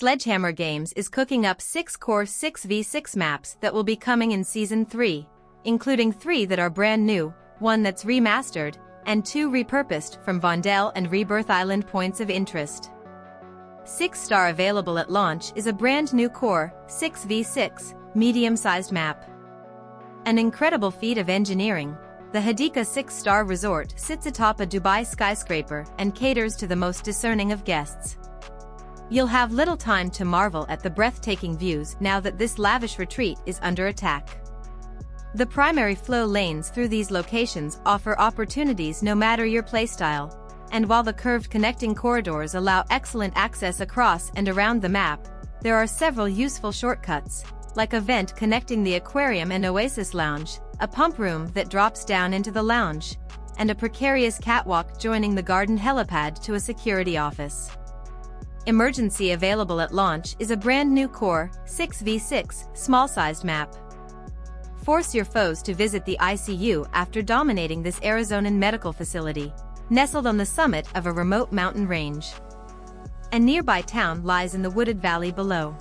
Sledgehammer Games is cooking up 6-core 6v6 maps that will be coming in Season 3, including 3 that are brand new, 1 that's remastered, and 2 repurposed from Vondel and Rebirth Island points of interest. 6-star available at launch is a brand new core 6v6 medium-sized map. An incredible feat of engineering, the Hadika 6-star resort sits atop a Dubai skyscraper and caters to the most discerning of guests. You'll have little time to marvel at the breathtaking views now that this lavish retreat is under attack. The primary flow lanes through these locations offer opportunities no matter your playstyle, and while the curved connecting corridors allow excellent access across and around the map, there are several useful shortcuts, like a vent connecting the aquarium and Oasis Lounge, a pump room that drops down into the lounge, and a precarious catwalk joining the garden helipad to a security office. Emergency available at launch is a brand new core 6v6 small-sized map. Force your foes to visit the ICU after dominating this Arizonan medical facility, nestled on the summit of a remote mountain range. A nearby town lies in the wooded valley below.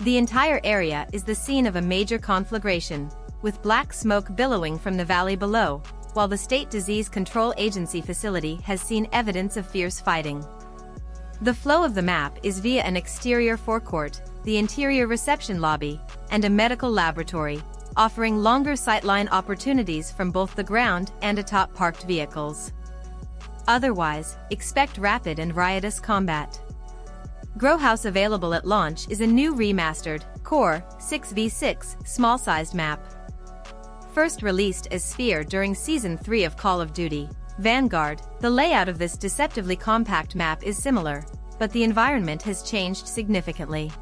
The entire area is the scene of a major conflagration, with black smoke billowing from the valley below, while the State Disease Control Agency facility has seen evidence of fierce fighting. The flow of the map is via an exterior forecourt, the interior reception lobby, and a medical laboratory, offering longer sightline opportunities from both the ground and atop parked vehicles. Otherwise, expect rapid and riotous combat. Growhouse available at launch is a new remastered, core 6v6 small-sized map. First released as Sphere during Season 3 of Call of Duty Vanguard, the layout of this deceptively compact map is similar, but the environment has changed significantly.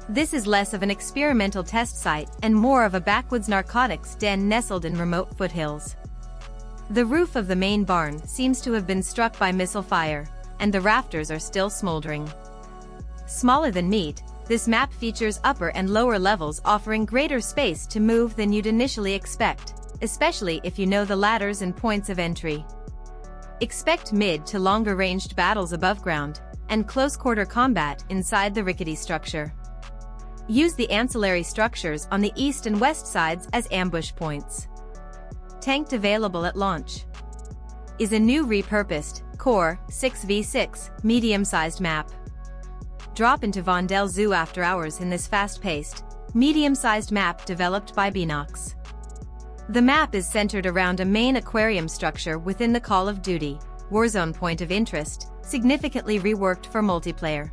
This is less of an experimental test site and more of a backwoods narcotics den nestled in remote foothills. The roof of the main barn seems to have been struck by missile fire, and the rafters are still smoldering. Smaller than meat, this map features upper and lower levels offering greater space to move than you'd initially expect, especially if you know the ladders and points of entry. Expect mid to longer ranged battles above ground, and close-quarter combat inside the rickety structure. Use the ancillary structures on the east and west sides as ambush points. Tanked available at launch is a new repurposed, core 6v6 medium-sized map. Drop into Vondel Zoo after hours in this fast-paced, medium-sized map developed by Beenox. The map is centered around a main aquarium structure within the Call of Duty Warzone point of interest, significantly reworked for multiplayer.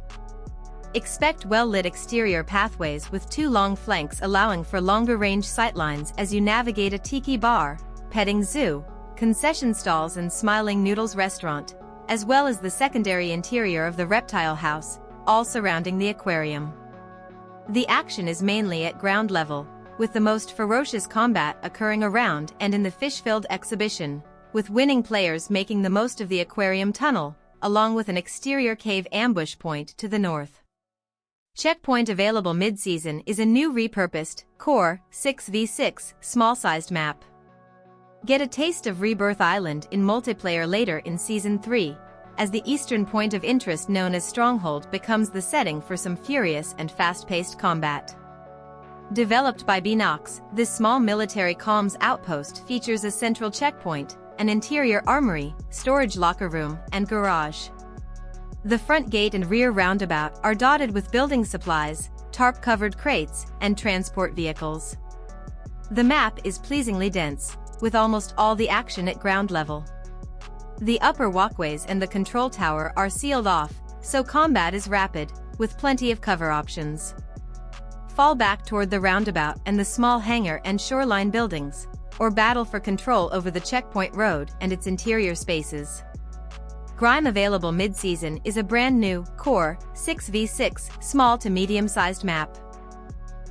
Expect well-lit exterior pathways with 2 long flanks allowing for longer-range sightlines as you navigate a tiki bar, petting zoo, concession stalls and Smiling Noodles restaurant, as well as the secondary interior of the reptile house, all surrounding the aquarium. The action is mainly at ground level, with the most ferocious combat occurring around and in the fish-filled exhibition, with winning players making the most of the aquarium tunnel, along with an exterior cave ambush point to the north. Checkpoint available mid-season is a new repurposed, core 6v6 small-sized map. Get a taste of Rebirth Island in multiplayer later in Season 3, as the eastern point of interest known as Stronghold becomes the setting for some furious and fast-paced combat. Developed by Beenox, this small military comms outpost features a central checkpoint, an interior armory, storage locker room, and garage. The front gate and rear roundabout are dotted with building supplies, tarp-covered crates, and transport vehicles. The map is pleasingly dense, with almost all the action at ground level. The upper walkways and the control tower are sealed off, so combat is rapid, with plenty of cover options. Fall back toward the roundabout and the small hangar and shoreline buildings, or battle for control over the checkpoint road and its interior spaces. Grime available mid-season is a brand new, core 6v6 small to medium-sized map.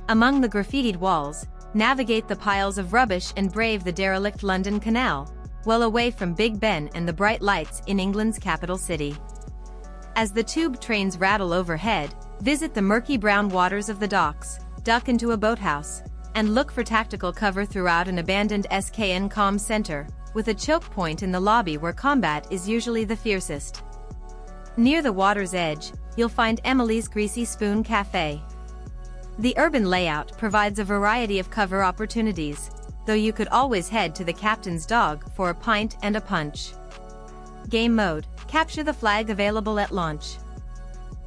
Among the graffitied walls, navigate the piles of rubbish and brave the derelict London Canal, well away from Big Ben and the bright lights in England's capital city. As the tube trains rattle overhead, visit the murky brown waters of the docks, duck into a boathouse, and look for tactical cover throughout an abandoned SKN comm center, with a choke point in the lobby where combat is usually the fiercest. Near the water's edge, you'll find Emily's Greasy Spoon Cafe. The urban layout provides a variety of cover opportunities, though you could always head to the Captain's Dog for a pint and a punch. Game mode, capture the flag available at launch.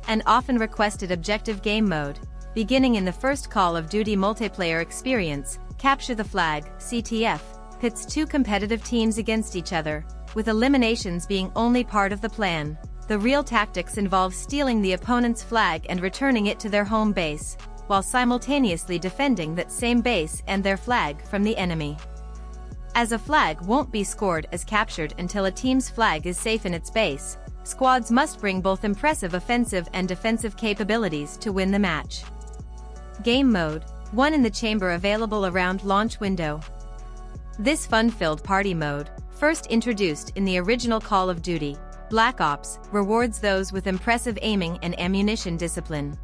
An often requested objective game mode, beginning in the first Call of Duty multiplayer experience, Capture the Flag, CTF, pits two competitive teams against each other, with eliminations being only part of the plan. The real tactics involve stealing the opponent's flag and returning it to their home base, while simultaneously defending that same base and their flag from the enemy. As a flag won't be scored as captured until a team's flag is safe in its base, squads must bring both impressive offensive and defensive capabilities to win the match. Game mode, one in the chamber available around launch window. This fun-filled party mode, first introduced in the original Call of Duty, Black Ops, rewards those with impressive aiming and ammunition discipline.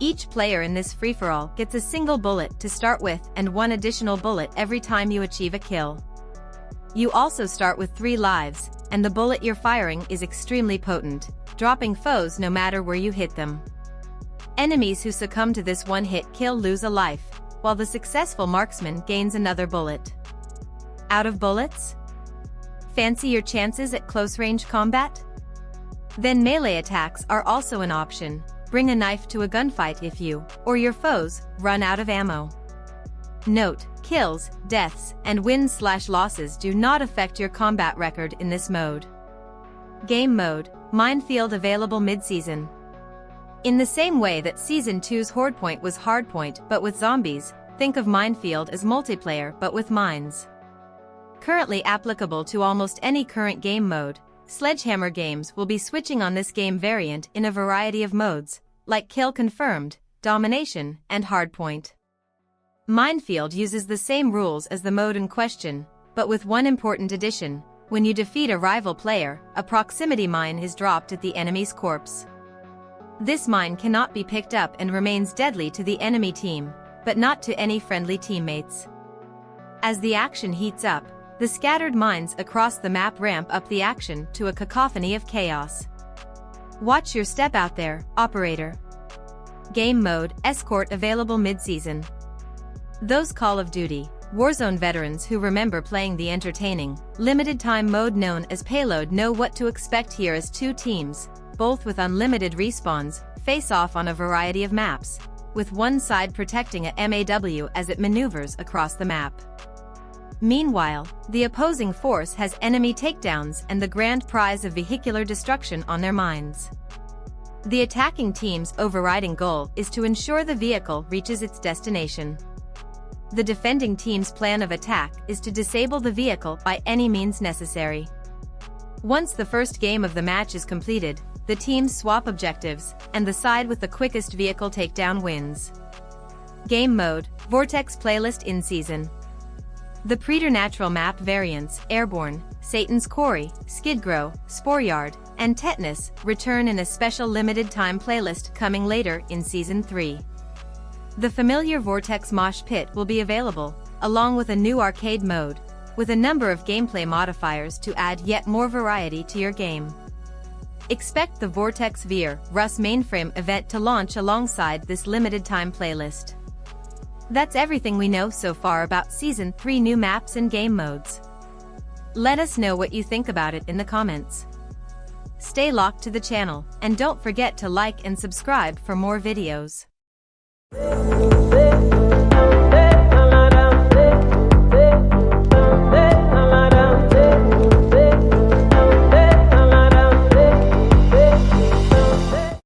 Each player in this free-for-all gets a single bullet to start with and one additional bullet every time you achieve a kill. You also start with 3 lives, and the bullet you're firing is extremely potent, dropping foes no matter where you hit them. Enemies who succumb to this one-hit kill lose a life, while the successful marksman gains another bullet. Out of bullets? Fancy your chances at close-range combat? Then melee attacks are also an option. Bring a knife to a gunfight if you, or your foes, run out of ammo. Note, kills, deaths, and wins/losses do not affect your combat record in this mode. Game mode, Minefield available mid-season. In the same way that Season 2's Hardpoint was Hardpoint but with zombies, think of Minefield as multiplayer but with mines. Currently applicable to almost any current game mode, Sledgehammer Games will be switching on this game variant in a variety of modes, like Kill Confirmed, Domination, and Hardpoint. Minefield uses the same rules as the mode in question, but with one important addition: when you defeat a rival player, a proximity mine is dropped at the enemy's corpse. This mine cannot be picked up and remains deadly to the enemy team, but not to any friendly teammates. As the action heats up, the scattered mines across the map ramp up the action to a cacophony of chaos. Watch your step out there, operator. Game mode, Escort available mid-season. Those Call of Duty, Warzone veterans who remember playing the entertaining, limited-time mode known as Payload know what to expect here as 2 teams, both with unlimited respawns, face off on a variety of maps, with one side protecting a MAW as it maneuvers across the map. Meanwhile, the opposing force has enemy takedowns and the grand prize of vehicular destruction on their minds. The attacking team's overriding goal is to ensure the vehicle reaches its destination. The defending team's plan of attack is to disable the vehicle by any means necessary. Once the first game of the match is completed, the teams swap objectives, and the side with the quickest vehicle takedown wins. Game mode, Vortex playlist in season. The preternatural map variants, Airborne, Satan's Quarry, Skidgrow, Sporeyard, and Tetanus, return in a special limited-time playlist coming later in Season 3. The familiar Vortex Mosh Pit will be available, along with a new arcade mode, with a number of gameplay modifiers to add yet more variety to your game. Expect the Vortex Veer Rus mainframe event to launch alongside this limited-time playlist. That's everything we know so far about Season 3 new maps and game modes. Let us know what you think about it in the comments. Stay locked to the channel, and don't forget to like and subscribe for more videos.